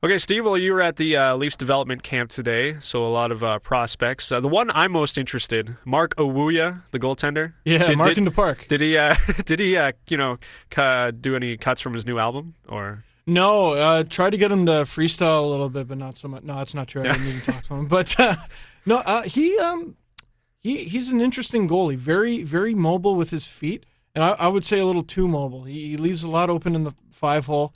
Okay, Steve, well, you were at the Leafs development camp today, so a lot of prospects. The one I'm most interested, Mark Owuya, the goaltender. Yeah, Mark in the park. Did he do any cuts from his new album, or? No, tried to get him to freestyle a little bit, but not so much. No, it's not true. I didn't even talk to him. But he's an interesting goalie. Very, very mobile with his feet, and I would say a little too mobile. He leaves a lot open in the 5-hole.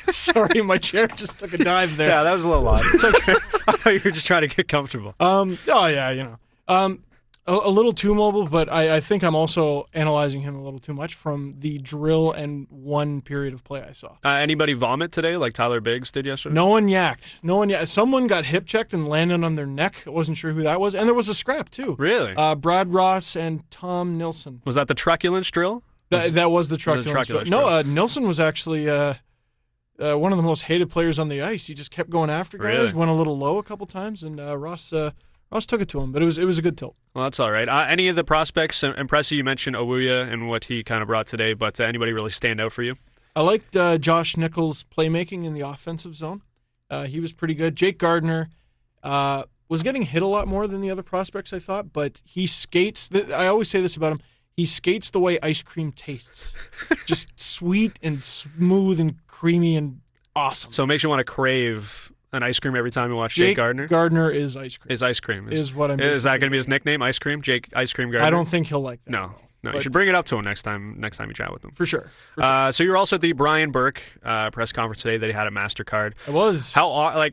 Sorry, my chair just took a dive there. Yeah, that was a little odd. It's okay. I thought you were just trying to get comfortable. Oh yeah, a little too mobile, but I think I'm also analyzing him a little too much from the drill and one period of play I saw. Anybody vomit today like Tyler Biggs did yesterday? No one yacked. Someone got hip checked and landed on their neck. I wasn't sure who that was, and there was a scrap too. Really? Brad Ross and Tom Nilsson. Was that the truculence drill? That was the truculence drill. No, Nilsson was actually one of the most hated players on the ice. He just kept going after guys, Really? Went a little low a couple times, and Ross took it to him, but it was a good tilt. Well, that's all right. Any of the prospects impress you? You mentioned Owuya and what he kind of brought today, but anybody really stand out for you? I liked Josh Nichols' playmaking in the offensive zone. He was pretty good. Jake Gardiner was getting hit a lot more than the other prospects, I thought, but he skates. I always say this about him. He skates the way ice cream tastes. Just sweet and smooth and creamy and awesome. So it makes you want to crave an ice cream every time you watch Jake Gardiner? Gardiner is ice cream. Is ice cream. Is what I'm Is that going to be his nickname, Ice Cream? Jake Ice Cream Gardiner? I don't think he'll like that. No, you should bring it up to him next time you chat with him. For sure. So you were also at the Brian Burke press conference today that he had at MasterCard. I was.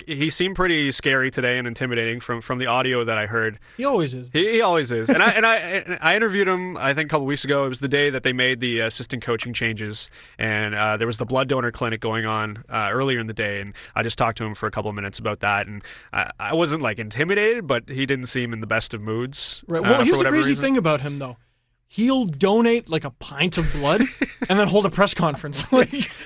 He seemed pretty scary today and intimidating from the audio that I heard. He always is. He always is. And I interviewed him, I think, a couple weeks ago. It was the day that they made the assistant coaching changes, and there was the blood donor clinic going on earlier in the day, and I just talked to him for a couple of minutes about that, and I wasn't intimidated, but he didn't seem in the best of moods. Right. Well, here's the crazy thing about him, though. He'll donate a pint of blood and then hold a press conference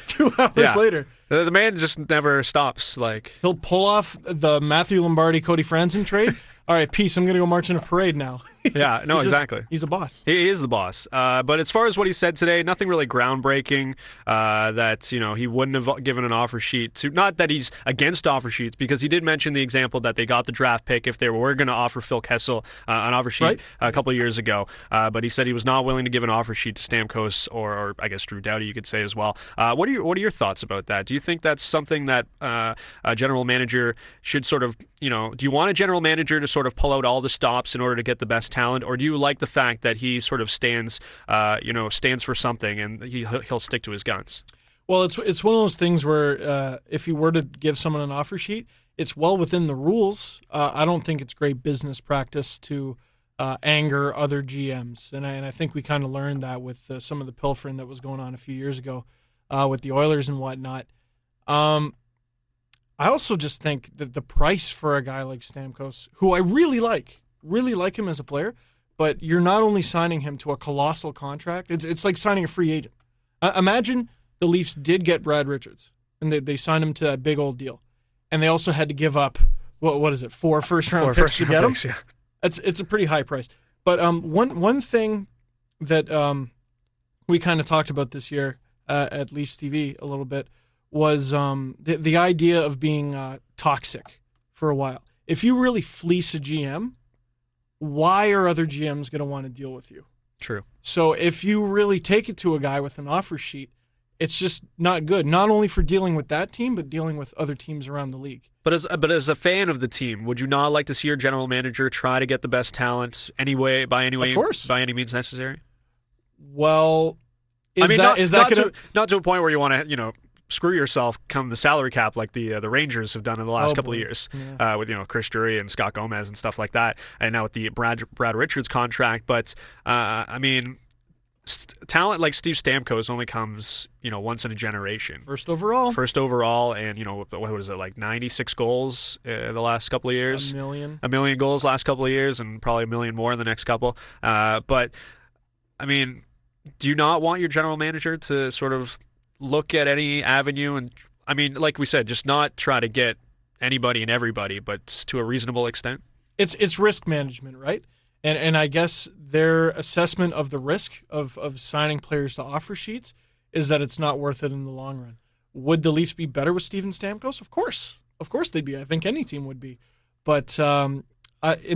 2 hours later. The man just never stops. He'll pull off the Matthew Lombardi, Cody Franzen trade. All right, peace. I'm going to go march in a parade now. Yeah, no, exactly. He's a boss. He is the boss. But as far as what he said today, nothing really groundbreaking. That he wouldn't have given an offer sheet to. Not that he's against offer sheets, because he did mention the example that they got the draft pick if they were going to offer Phil Kessel an offer sheet a couple of years ago. But he said he was not willing to give an offer sheet to Stamkos or I guess Drew Doughty, you could say as well. What are your thoughts about that? Do you think that's something that a general manager should sort of do you want a general manager to sort of pull out all the stops in order to get the best talent, or do you like the fact that he sort of stands for something and he'll stick to his guns? Well, it's one of those things where if you were to give someone an offer sheet, it's well within the rules. I don't think it's great business practice to anger other GMs, and I think we kind of learned that with some of the pilfering that was going on a few years ago with the Oilers and whatnot. I also just think that the price for a guy like Stamkos, who I really like him as a player, but you're not only signing him to a colossal contract, it's like signing a free agent. Imagine the Leafs did get Brad Richards, and they signed him to that big old deal, and they also had to give up, what is it, 4 first-round picks to get him? Yeah. It's a pretty high price. But one thing that we kind of talked about this year at Leafs TV a little bit was the idea of being toxic for a while. If you really fleece a GM, why are other GMs going to want to deal with you? True. So if you really take it to a guy with an offer sheet, it's just not good, not only for dealing with that team, but dealing with other teams around the league. But as a fan of the team, would you not like to see your general manager try to get the best talent by any means necessary? Well, not to a point where you want to, screw yourself come the salary cap like the Rangers have done in the last couple of years with Chris Drury and Scott Gomez and stuff like that, and now with the Brad Richards contract. But talent like Steve Stamkos only comes once in a generation. First overall, and what was it, 96 goals the last couple of years? A million goals last couple of years, and probably a million more in the next couple. But I mean, do you not want your general manager to sort of look at any avenue and, I mean, like we said, just not try to get anybody and everybody, but to a reasonable extent? It's risk management, right? And I guess their assessment of the risk of signing players to offer sheets is that it's not worth it in the long run. Would the Leafs be better with Steven Stamkos? Of course they'd be. I think any team would be. But in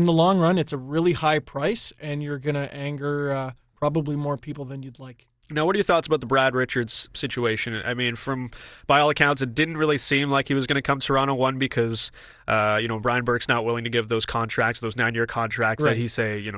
the long run, it's a really high price, and you're going to anger probably more people than you'd like. Now, what are your thoughts about the Brad Richards situation? I mean, by all accounts, it didn't really seem like he was going to come to Toronto, one, because Brian Burke's not willing to give those contracts, those 9-year contracts right. that he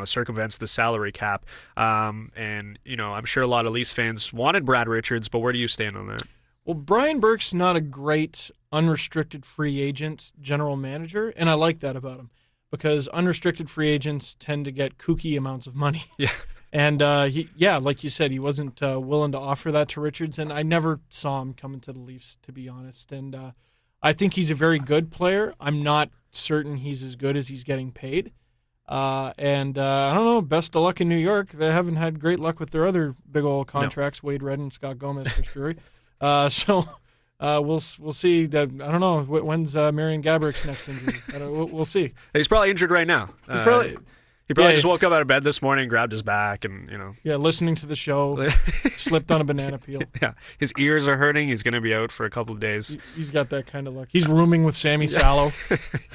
circumvents the salary cap. And I'm sure a lot of Leafs fans wanted Brad Richards, but where do you stand on that? Well, Brian Burke's not a great unrestricted free agent general manager, and I like that about him, because unrestricted free agents tend to get kooky amounts of money. Yeah. And like you said, he wasn't willing to offer that to Richards, and I never saw him coming to the Leafs, to be honest. And I think he's a very good player. I'm not certain he's as good as he's getting paid. I don't know. Best of luck in New York. They haven't had great luck with their other big old contracts, Wade Redden, Scott Gomez, Chris Drury. So we'll see. I don't know. When's Marian Gabourik's next injury? We'll see. He's probably injured right now. He probably just woke up out of bed this morning, grabbed his back, and Yeah, listening to the show, slipped on a banana peel. Yeah, his ears are hurting. He's going to be out for a couple of days. He's got that kind of luck. He's rooming with Sammy Salo.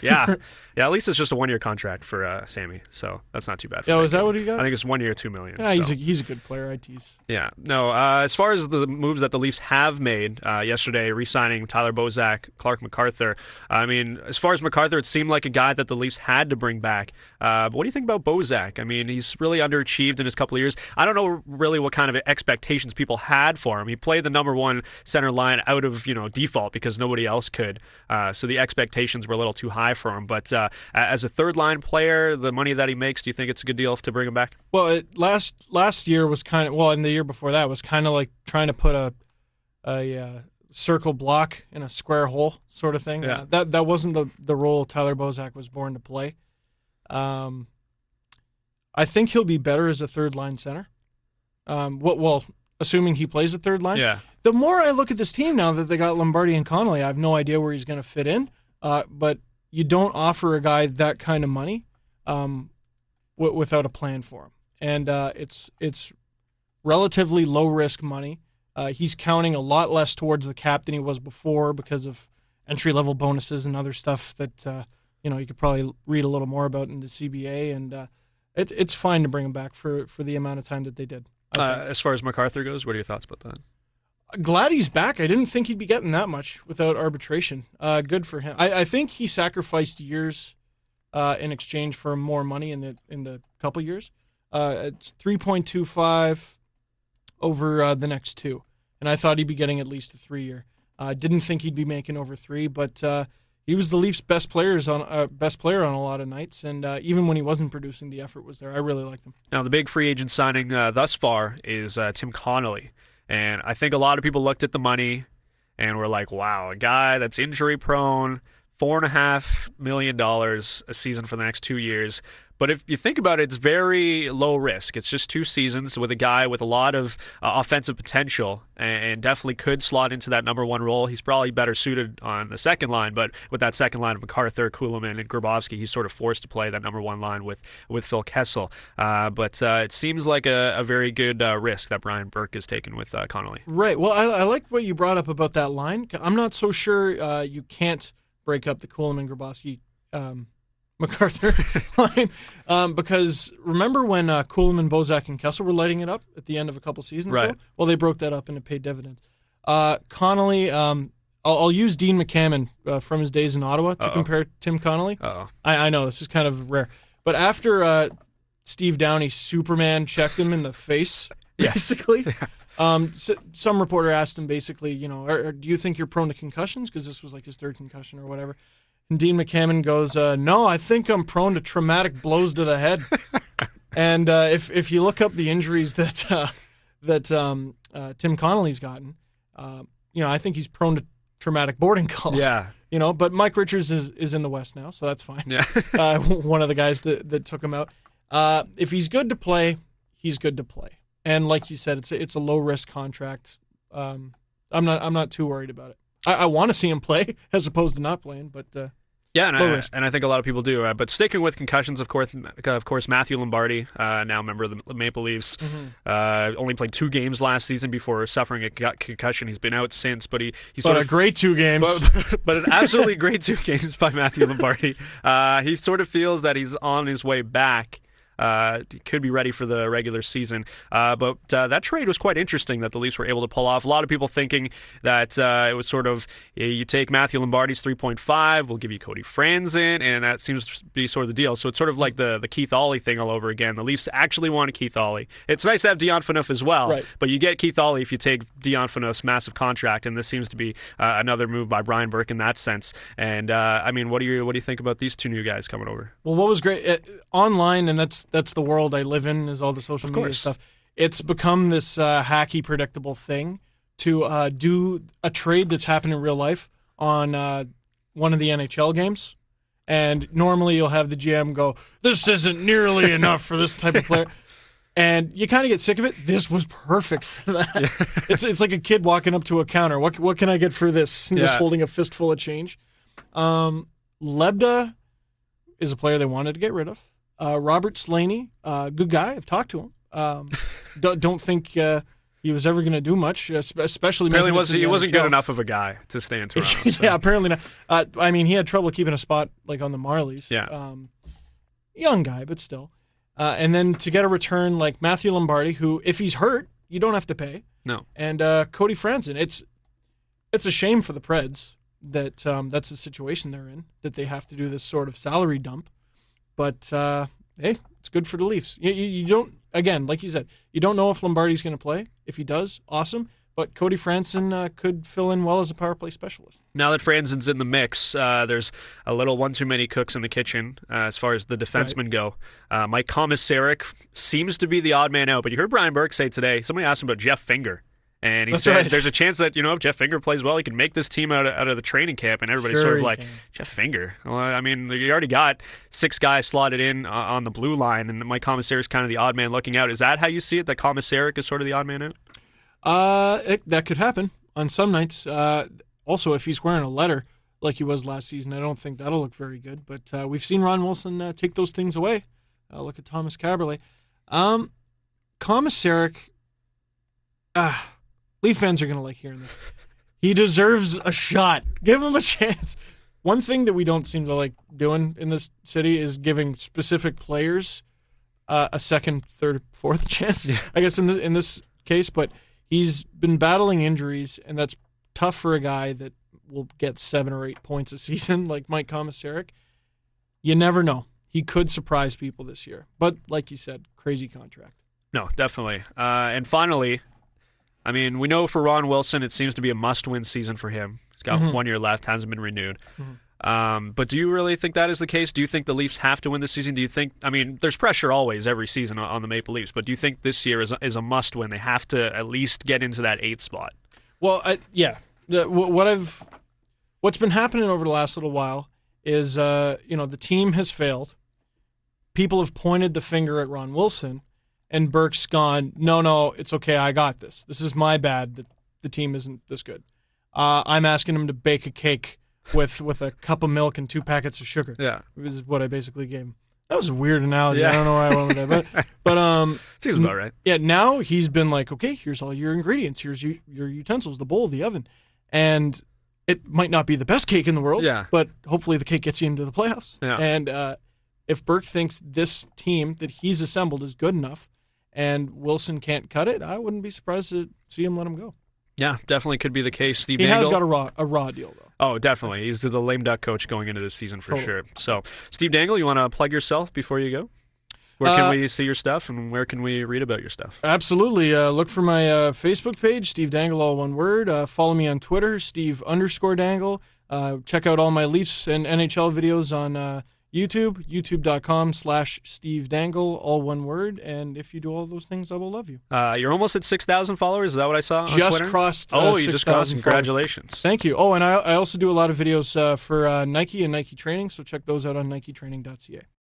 Yeah. At least it's just a 1-year contract for Sammy, so that's not too bad. Is that what he got? I think it's 1 year, $2 million. Yeah, he's a good player. I tease. Yeah. No. As far as the moves that the Leafs have made yesterday, re-signing Tyler Bozak, Clark MacArthur. I mean, as far as MacArthur, it seemed like a guy that the Leafs had to bring back. But what do you think about Bozak? I mean, he's really underachieved in his couple of years. I don't know really what kind of expectations people had for him. He played the number one center line out of default because nobody else could. So the expectations were a little too high for him. But as a third line player, the money that he makes, do you think it's a good deal to bring him back? Well, last year was kind of, and the year before that was kind of like trying to put a circle block in a square hole sort of thing. Yeah. That wasn't the role Tyler Bozak was born to play. I think he'll be better as a third line center. Assuming he plays a third line. Yeah. The more I look at this team now that they got Lombardi and Connolly, I have no idea where he's going to fit in. But you don't offer a guy that kind of money without a plan for him. And it's relatively low-risk money. He's counting a lot less towards the cap than he was before because of entry-level bonuses and other stuff that you could probably read a little more about in the CBA. And it's fine to bring him back for the amount of time that they did. As far as MacArthur goes, what are your thoughts about that? Glad he's back. I didn't think he'd be getting that much without arbitration. Good for him. I think he sacrificed years in exchange for more money in the couple years. It's 3.25 over the next 2, and I thought he'd be getting at least a 3-year. Didn't think he'd be making over 3, but he was the Leafs' best player on a lot of nights, and even when he wasn't producing, the effort was there. I really liked him. Now, the big free agent signing thus far is Tim Connolly. And I think a lot of people looked at the money and were like, wow, a guy that's injury prone, $4.5 million a season for the next 2 years. But if you think about it, it's very low risk. It's just 2 seasons with a guy with a lot of offensive potential and definitely could slot into that number one role. He's probably better suited on the second line, but with that second line of MacArthur, Kuhlman, and Grabovski, he's sort of forced to play that number one line with Phil Kessel. But it seems like a very good risk that Brian Burke has taken with Connolly. Right. Well, I like what you brought up about that line. I'm not so sure you can't break up the Kuhlman, Grabovski, MacArthur line, because remember when Kuhlman, Bozak, and Kessel were lighting it up at the end of a couple seasons ago? Well, they broke that up and it paid dividends. Connolly, I'll use Dean McCammon from his days in Ottawa to compare Tim Connolly. I know this is kind of rare, but after Steve Downey Superman checked him in the face, basically. Some reporter asked him basically, do you think you're prone to concussions? Because this was like his 3rd concussion or whatever. And Dean McCammon goes, no, I think I'm prone to traumatic blows to the head. And if you look up the injuries that Tim Connolly's gotten, I think he's prone to traumatic boarding calls. Yeah. But Mike Richards is in the West now, so that's fine. Yeah. One of the guys that took him out. If he's good to play, he's good to play. And like you said, it's a low risk contract. I'm not too worried about it. I want to see him play as opposed to not playing, but Yeah, Low risk. and I think a lot of people do. But sticking with concussions, of course, Matthew Lombardi, now a member of the Maple Leafs, only played 2 games last season before suffering a concussion. He's been out since, but he's a great 2 games. But an absolutely great 2 games by Matthew Lombardi. He sort of feels that he's on his way back. He could be ready for the regular season. But that trade was quite interesting that the Leafs were able to pull off. A lot of people thinking that it was sort of, you take Matthew Lombardi's 3.5, we'll give you Cody Franzen, and that seems to be sort of the deal. So it's sort of like the Keith Ollie thing all over again. The Leafs actually wanted Keith Ollie. It's nice to have Dion Phaneuf as well, right, but you get Keith Ollie if you take Dion Phaneuf's massive contract, and this seems to be another move by Brian Burke in that sense. And I mean, what do you think about these 2 new guys coming over? Well, what was great online, and that's the world I live in, is all the social media stuff. It's become this hacky, predictable thing to do a trade that's happened in real life on one of the NHL games. And normally you'll have the GM go, this isn't nearly enough for this type of player. And you kind of get sick of it. This was perfect for that. Yeah. It's like a kid walking up to a counter. What can I get for this? And just holding a fistful of change. Lebda is a player they wanted to get rid of. Robert Slaney, good guy. I've talked to him. Don't think he was ever going to do much, especially. Apparently, he wasn't good enough of a guy to stay in Toronto. So. Yeah, apparently not. I mean, he had trouble keeping a spot like on the Marlies. Yeah. Young guy, but still. And then to get a return like Matthew Lombardi, who, if he's hurt, you don't have to pay. No. And Cody Franzen. It's a shame for the Preds that that's the situation they're in, that they have to do this sort of salary dump. But, hey, it's good for the Leafs. You don't, again, like you said, you don't know if Lombardi's going to play. If he does, awesome. But Cody Franzen could fill in well as a power play specialist. Now that Franzen's in the mix, there's a little one too many cooks in the kitchen as far as the defensemen go. Mike Komisarek seems to be the odd man out. But you heard Brian Burke say today, somebody asked him about Jeff Finger. And he said there's a chance that, if Jeff Finger plays well, he can make this team out of the training camp. And everybody's sort of like, Jeff Finger? Well, I mean, you already got 6 guys slotted in on the blue line, and Mike Komisarek is kind of the odd man looking out. Is that how you see it, that Komisarek is sort of the odd man out? That could happen on some nights. Also, if he's wearing a letter like he was last season, I don't think that'll look very good. But we've seen Ron Wilson take those things away. Look at Thomas Caberlet. Komisarek... Leaf fans are going to like hearing this. He deserves a shot. Give him a chance. One thing that we don't seem to like doing in this city is giving specific players a second, third, fourth chance. Yeah. I guess in this case, but he's been battling injuries, and that's tough for a guy that will get 7 or 8 points a season like Mike Komisarek. You never know. He could surprise people this year. But like you said, crazy contract. No, definitely. And finally, I mean, we know for Ron Wilson, it seems to be a must-win season for him. He's got 1 year left, hasn't been renewed. But do you really think that is the case? Do you think the Leafs have to win this season? Do you think, I mean, there's pressure always every season on the Maple Leafs, but do you think this year is a must-win? They have to at least get into that 8th spot. Well, yeah. What's been happening over the last little while is, the team has failed. People have pointed the finger at Ron Wilson, and Burke's gone, no, it's okay, I got this. This is my bad that the team isn't this good. I'm asking him to bake a cake with a cup of milk and 2 packets of sugar. Yeah. This is what I basically gave him. That was a weird analogy. Yeah. I don't know why I went with that. But seems about right. Yeah, now he's been like, okay, here's all your ingredients. Here's your utensils, the bowl, the oven. And it might not be the best cake in the world, but hopefully the cake gets you into the playoffs. Yeah. And if Burke thinks this team that he's assembled is good enough, and Wilson can't cut it, I wouldn't be surprised to see him let him go. Yeah, definitely could be the case. Steve He Dangle has got a raw deal, though. Oh, definitely. He's the lame duck coach going into this season for sure. So, Steve Dangle, you want to plug yourself before you go? Where can we see your stuff, and where can we read about your stuff? Absolutely. Look for my Facebook page, Steve Dangle, all one word. Follow me on Twitter, Steve_Dangle. Check out all my Leafs and NHL videos on YouTube, youtube.com/Steve Dangle, all one word. And if you do all those things, I will love you. You're almost at 6,000 followers. Is that what I saw on Twitter? Just crossed. You just crossed. Congratulations. Thank you. Oh, and I also do a lot of videos for Nike and Nike Training, so check those out on NikeTraining.ca.